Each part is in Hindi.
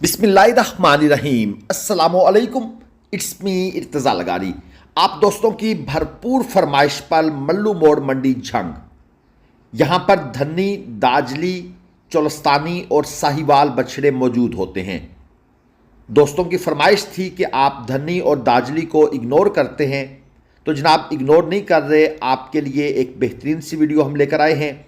बिस्मिल्लाहिर्रहमानिर्रहीम अस्सलामुअलैकुम। It's me Irtaza Lagari. आप दोस्तों की भरपूर फरमाइश पर मल्लू मोड़ मंडी झंग, यहाँ पर धन्नी, दाजली, चोलस्तानी और साहिवाल बछड़े मौजूद होते हैं। दोस्तों की फरमाइश थी कि आप धन्नी और दाजली को इग्नोर करते हैं, तो जनाब इग्नोर नहीं कर रहे, आपके लिए एक बेहतरीन सी वीडियो हम लेकर आए हैं।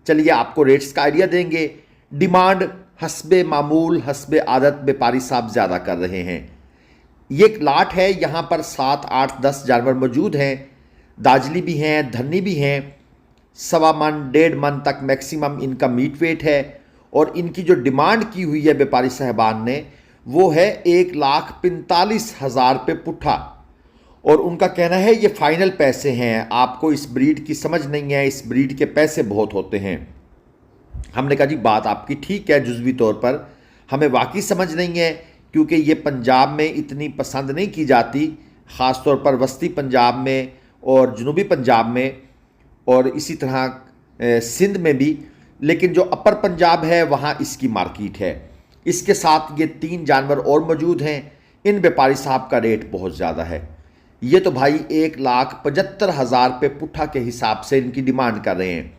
चलिए आपको रेट्स का आइडिया देंगे। डिमांड हस्बे मामूल हस्बे आदत व्यापारी साहब ज़्यादा कर रहे हैं। ये एक लाट है, यहाँ पर 7, 8, 10 जानवर मौजूद हैं। दाजली भी हैं, धन्नी भी हैं। 1.25 मन 1.5 मन तक मैक्सिमम इनका मीट वेट है। और इनकी जो डिमांड की हुई है व्यापारी साहबान ने, वो है 1,45,000 रुपये पुट्ठा। और उनका कहना है ये फाइनल पैसे हैं, आपको इस ब्रीड की समझ नहीं है, इस ब्रीड के पैसे बहुत होते हैं। हमने कहा जी बात आपकी ठीक है, जुज़वी तौर पर हमें वाकई समझ नहीं है, क्योंकि ये पंजाब में इतनी पसंद नहीं की जाती, ख़ास तौर पर वस्ती पंजाब में और जनूबी पंजाब में और इसी तरह सिंध में भी। लेकिन जो अपर पंजाब है वहाँ इसकी मार्केट है। इसके साथ ये 3 जानवर और मौजूद हैं। इन व्यापारी साहब का रेट बहुत ज़्यादा है। ये तो भाई 1,75,000 रुपये पुट्ठा के हिसाब से इनकी डिमांड कर रहे हैं।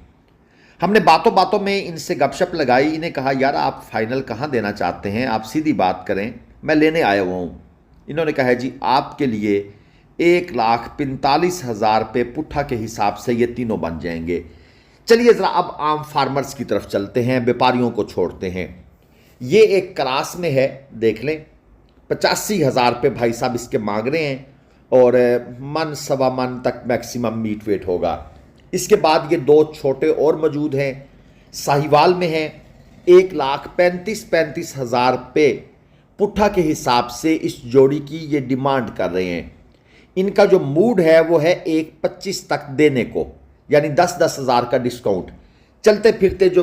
हमने बातों बातों में इनसे गपशप लगाई, इन्हें कहा यार आप फाइनल कहाँ देना चाहते हैं, आप सीधी बात करें, मैं लेने आया हुआ हूँ। इन्होंने कहा जी आपके लिए 1,45,000 रुपये पुट्ठा के हिसाब से ये तीनों बन जाएंगे। चलिए ज़रा अब आम फार्मर्स की तरफ चलते हैं, व्यापारियों को छोड़ते हैं। ये एक क्रास में है, देख लें 85,000 रुपये भाई साहब इसके मांग रहे हैं और मन 1.25 मन तक मैक्सिमम मीट वेट होगा। इसके बाद ये 2 छोटे और मौजूद हैं, साहिवाल में हैं। 1,35,000 रुपये पुट्ठा के हिसाब से इस जोड़ी की ये डिमांड कर रहे हैं। इनका जो मूड है वो है 1,25,000 तक देने को, यानी 10-10 हज़ार का डिस्काउंट। चलते फिरते जो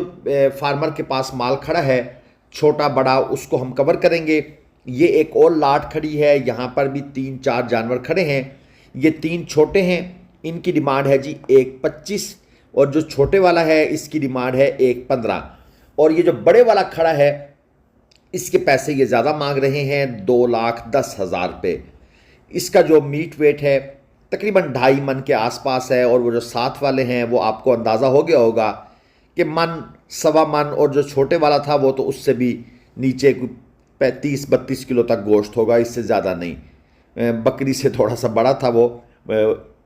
फार्मर के पास माल खड़ा है छोटा बड़ा, उसको हम कवर करेंगे। ये एक और लाट खड़ी है, यहाँ पर भी 3-4 जानवर खड़े हैं। ये 3 छोटे हैं, इनकी डिमांड है जी 1,25,000 और जो छोटे वाला है इसकी डिमांड है 1,15,000। और ये जो बड़े वाला खड़ा है इसके पैसे ये ज़्यादा मांग रहे हैं, 2,10,000 रुपये। इसका जो मीट वेट है तकरीबन 2.5 मन के आसपास है। और वो जो साथ वाले हैं वो आपको अंदाज़ा हो गया होगा कि मन 1.25 मन, और जो छोटे वाला था वो तो उससे भी नीचे 35-32 किलो तक गोश्त होगा, इससे ज़्यादा नहीं। बकरी से थोड़ा सा बड़ा था वो,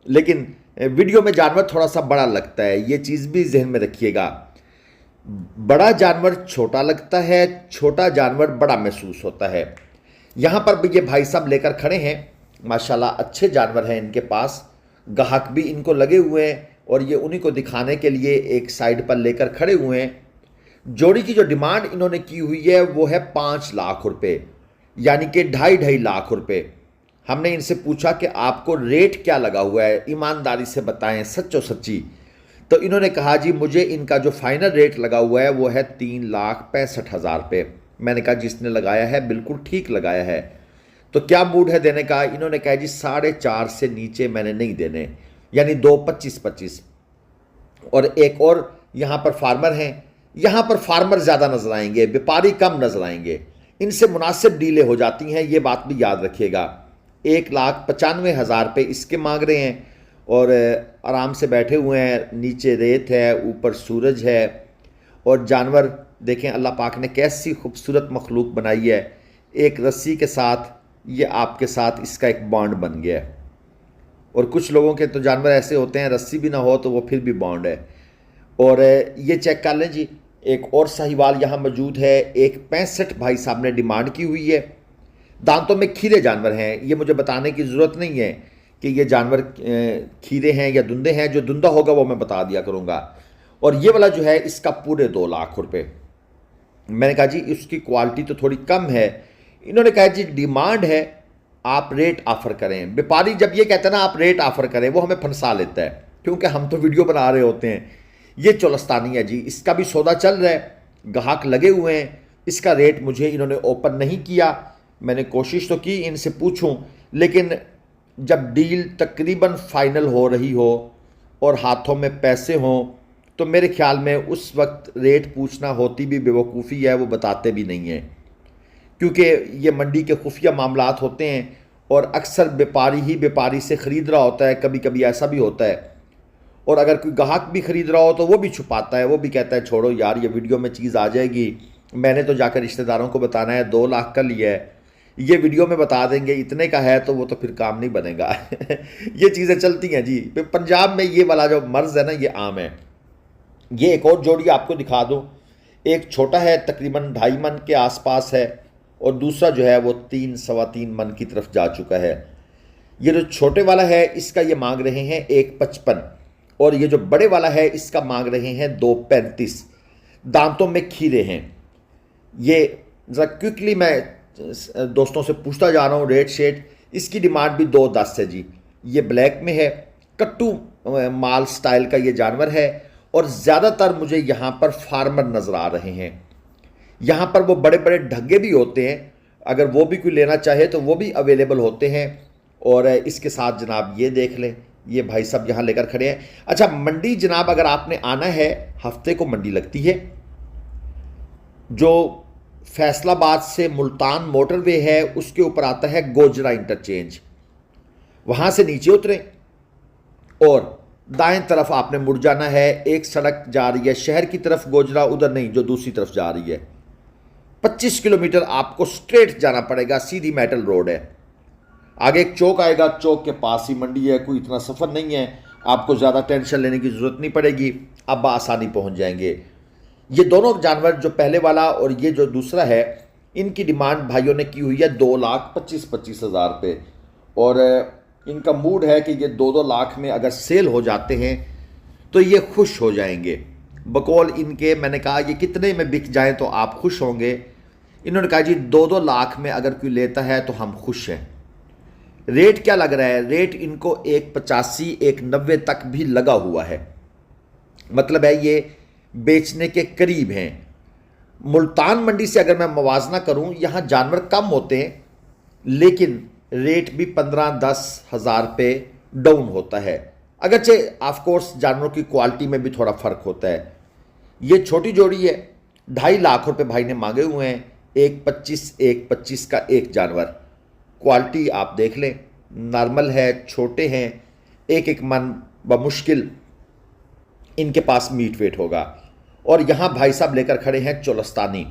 लेकिन वीडियो में जानवर थोड़ा सा बड़ा लगता है, ये चीज़ भी जहन में रखिएगा। बड़ा जानवर छोटा लगता है, छोटा जानवर बड़ा महसूस होता है। यहाँ पर भी ये भाई साहब लेकर खड़े हैं, माशाल्लाह अच्छे जानवर हैं इनके पास, ग्राहक भी इनको लगे हुए हैं और ये उन्हीं को दिखाने के लिए एक साइड पर लेकर खड़े हुए हैं। जोड़ी की जो डिमांड इन्होंने की हुई है वो है 5 लाख रुपए, यानी कि 2.5 लाख रुपए। हमने इनसे पूछा कि आपको रेट क्या लगा हुआ है, ईमानदारी से बताएं, सच्चो सच्ची। तो इन्होंने कहा जी मुझे इनका जो फाइनल रेट लगा हुआ है वो है 3,65,000 रुपये। मैंने कहा जिसने लगाया है बिल्कुल ठीक लगाया है, तो क्या मूड है देने का। इन्होंने कहा जी 4.5 से नीचे मैंने नहीं देने, यानी 2,25,25। और एक और यहाँ पर फार्मर हैं, यहाँ पर फार्मर ज़्यादा नजर आएंगे, व्यापारी कम नजर आएंगे, इनसे मुनासिब डीलें हो जाती हैं, ये बात भी याद रखिएगा। 1,95,000 रुपये इसके मांग रहे हैं और आराम से बैठे हुए हैं, नीचे रेत है, ऊपर सूरज है। और जानवर देखें अल्लाह पाक ने कैसी खूबसूरत मखलूक बनाई है, एक रस्सी के साथ ये आपके साथ इसका एक बॉन्ड बन गया है। और कुछ लोगों के तो जानवर ऐसे होते हैं रस्सी भी ना हो तो वो फिर भी बॉन्ड है। और ये चेक कर लें जी, एक और साहिवाल यहाँ मौजूद है, 1,65,000 भाई साहब ने डिमांड की हुई है। दांतों में खीरे जानवर हैं, ये मुझे बताने की ज़रूरत नहीं है कि ये जानवर खीरे हैं या धुंधे हैं, जो धुंधा होगा वो मैं बता दिया करूँगा। और ये वाला जो है इसका पूरे 2 लाख रुपये। मैंने कहा जी इसकी क्वालिटी तो थोड़ी कम है। इन्होंने कहा जी डिमांड है, आप रेट ऑफ़र करें। व्यापारी जब ये कहते हैं ना आप रेट ऑफ़र करें, वो हमें फंसा लेता है, क्योंकि हम तो वीडियो बना रहे होते हैं। ये चोलस्तानी है जी, इसका भी सौदा चल रहा है, ग्राहक लगे हुए हैं। इसका रेट मुझे इन्होंने ओपन नहीं किया, मैंने कोशिश तो की इनसे पूछूं, लेकिन जब डील तकरीबन फाइनल हो रही हो और हाथों में पैसे हों तो मेरे ख्याल में उस वक्त रेट पूछना होती भी बेवकूफ़ी है, वो बताते भी नहीं हैं। क्योंकि ये मंडी के खुफिया मामलात होते हैं और अक्सर व्यापारी ही व्यापारी से ख़रीद रहा होता है, कभी कभी ऐसा भी होता है। और अगर कोई ग्राहक भी ख़रीद रहा हो तो वो भी छुपाता है, वो भी कहता है छोड़ो यार ये वीडियो में चीज़ आ जाएगी, मैंने तो जाकर रिश्तेदारों को बताना है, 2 लाख का लिया है, ये वीडियो में बता देंगे इतने का है, तो वो तो फिर काम नहीं बनेगा। ये चीज़ें चलती हैं जी। पंजाब में ये वाला जो मर्ज़ है ना, ये आम है। ये एक और जोड़ी आपको दिखा दूँ, एक छोटा है तकरीबन 2.5 मन के आसपास है और दूसरा जो है वो 3 सवा 3 मन की तरफ जा चुका है। ये जो छोटे वाला है इसका ये मांग रहे हैं 1.55 और ये जो बड़े वाला है इसका मांग रहे हैं 2.35। दांतों में खीरे हैं। ये ज़रा क्विकली मैं दोस्तों से पूछता जा रहा हूँ रेट शेट। इसकी डिमांड भी 2.10 है जी। ये ब्लैक में है, कट्टू माल स्टाइल का ये जानवर है और ज़्यादातर मुझे यहाँ पर फार्मर नज़र आ रहे हैं। यहाँ पर वो बड़े बड़े ढग्गे भी होते हैं, अगर वो भी कोई लेना चाहे तो वो भी अवेलेबल होते हैं। और इसके साथ जनाब ये देख लें, ये भाई साहब यहाँ लेकर खड़े हैं। अच्छा, मंडी जनाब अगर आपने आना है, हफ्ते को मंडी लगती है जो फैसलाबाद से मुल्तान मोटरवे है उसके ऊपर आता है गोजरा इंटरचेंज। वहाँ से नीचे उतरें और दाएं तरफ आपने मुड़ जाना है। एक सड़क जा रही है शहर की तरफ, गोजरा उधर नहीं जो दूसरी तरफ जा रही है। 25 किलोमीटर आपको स्ट्रेट जाना पड़ेगा, सीधी मेटल रोड है। आगे एक चौक आएगा, चौक के पास ही मंडी है, कोई इतना सफ़र नहीं है, आपको ज़्यादा टेंशन लेने की ज़रूरत नहीं पड़ेगी, आप आसानी पहुंच जाएंगे। ये दोनों जानवर जो पहले वाला और ये जो दूसरा है, इनकी डिमांड भाइयों ने की हुई है 2,25,000 रुपये और इनका मूड है कि ये 2-2 लाख में अगर सेल हो जाते हैं तो ये खुश हो जाएंगे। बकौल इनके मैंने कहा ये कितने में बिक जाएं तो आप खुश होंगे। इन्होंने कहा जी 2-2 लाख में अगर कोई लेता है तो हम खुश हैं। रेट क्या लग रहा है? रेट इनको 185 190 तक भी लगा हुआ है, मतलब है ये बेचने के करीब हैं। मुल्तान मंडी से अगर मैं मवाजना करूं, यहां जानवर कम होते हैं लेकिन रेट भी 15-10 हज़ार रुपये डाउन होता है। अगरचे ऑफकोर्स जानवरों की क्वालिटी में भी थोड़ा फ़र्क होता है। ये छोटी जोड़ी है, 2.5 लाख रुपए भाई ने मांगे हुए हैं। 1.25 का एक जानवर। क्वालिटी आप देख लें, नॉर्मल है, छोटे हैं, 1 मन बमुश्किल इनके पास मीट वेट होगा। और यहाँ भाई साहब लेकर खड़े हैं चोलस्तानी।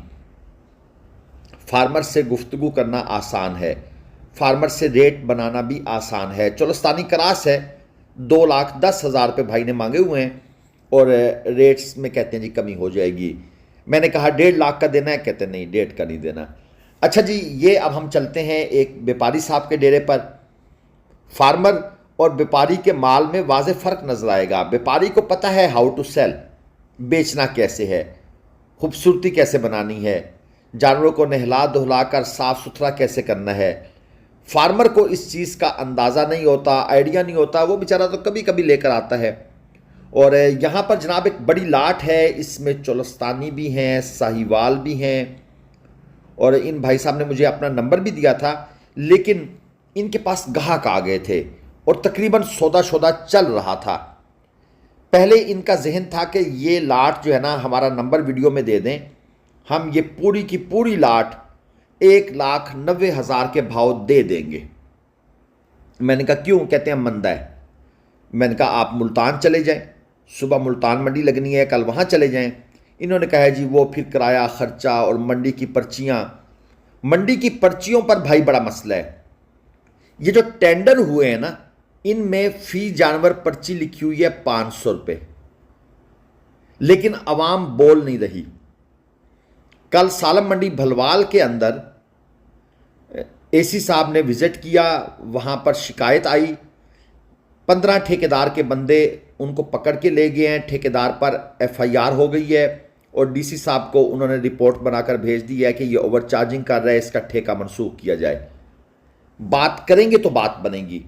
फार्मर से गुफ्तगू करना आसान है, फार्मर से रेट बनाना भी आसान है। चोलस्तानी क्रास है, 2,10,000 रुपये भाई ने मांगे हुए हैं और रेट्स में कहते हैं जी कमी हो जाएगी। मैंने कहा 1.5 लाख का देना है, कहते नहीं 1.5 का नहीं देना। अच्छा जी, ये अब हम चलते हैं एक व्यापारी साहब के डेरे पर। फार्मर और व्यापारी के माल में वाज़े फ़र्क नज़र आएगा। व्यापारी को पता है हाउ टू सेल, बेचना कैसे है, खूबसूरती कैसे बनानी है, जानवरों को नहला धुला कर साफ़ सुथरा कैसे करना है। फार्मर को इस चीज़ का अंदाज़ा नहीं होता, आइडिया नहीं होता, वो बेचारा तो कभी कभी लेकर आता है। और यहाँ पर जनाब एक बड़ी लाट है, इसमें चोलस्तानी भी हैं, साहिवाल भी हैं। और इन भाई साहब ने मुझे अपना नंबर भी दिया था, लेकिन इनके पास ग्राहक आ गए थे और तकरीबन सौदा चल रहा था। पहले इनका जहन था कि ये लाट जो है ना, हमारा नंबर वीडियो में दे दें, हम ये पूरी की पूरी लाट 1,90,000 के भाव दे देंगे। मैंने कहा क्यों? कहते हैं मंदा है। मैंने कहा आप मुल्तान चले जाएं, सुबह मुल्तान मंडी लगनी है, कल वहाँ चले जाएं। इन्होंने कहा जी वो फिर किराया खर्चा और मंडी की पर्चियाँ, मंडी की पर्चियों पर भाई बड़ा मसला है। ये जो टेंडर हुए हैं ना, इनमें फी जानवर पर्ची लिखी हुई है 500 रुपये, लेकिन आवाम बोल नहीं रही। कल सालम मंडी भलवाल के अंदर एसी साहब ने विजिट किया, वहाँ पर शिकायत आई, 15 ठेकेदार के बंदे उनको पकड़ के ले गए हैं। ठेकेदार पर FIR हो गई है और DC साहब को उन्होंने रिपोर्ट बनाकर भेज दी है कि ये ओवरचार्जिंग कर रहा है, इसका ठेका मनसूख किया जाए। बात करेंगे तो बात बनेगी।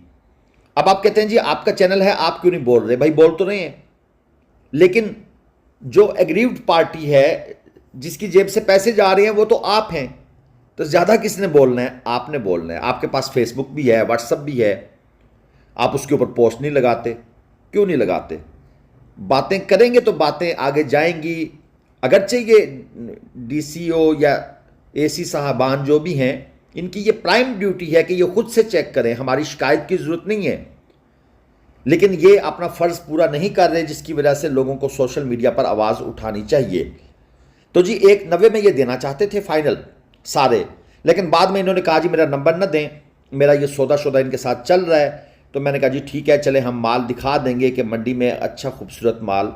अब आप कहते हैं जी आपका चैनल है, आप क्यों नहीं बोल रहे? भाई बोल तो रहे हैं, लेकिन जो एग्रीव्ड पार्टी है, जिसकी जेब से पैसे जा रहे हैं, वो तो आप हैं। तो ज़्यादा किसने बोलना है? आपने बोलना है। आपके पास फेसबुक भी है, व्हाट्सएप भी है, आप उसके ऊपर पोस्ट नहीं लगाते, क्यों नहीं लगाते? बातें करेंगे तो बातें आगे जाएंगी। अगरचे ये DCO या एसी साहबान जो भी हैं, इनकी ये प्राइम ड्यूटी है कि ये खुद से चेक करें, हमारी शिकायत की ज़रूरत नहीं है। लेकिन ये अपना फ़र्ज़ पूरा नहीं कर रहे, जिसकी वजह से लोगों को सोशल मीडिया पर आवाज़ उठानी चाहिए। तो जी 190 में ये देना चाहते थे फाइनल सारे, लेकिन बाद में इन्होंने कहा जी मेरा नंबर न दें, मेरा ये सौदा शौदा इनके साथ चल रहा है। तो मैंने कहा जी ठीक है, चले हम माल दिखा देंगे कि मंडी में अच्छा खूबसूरत माल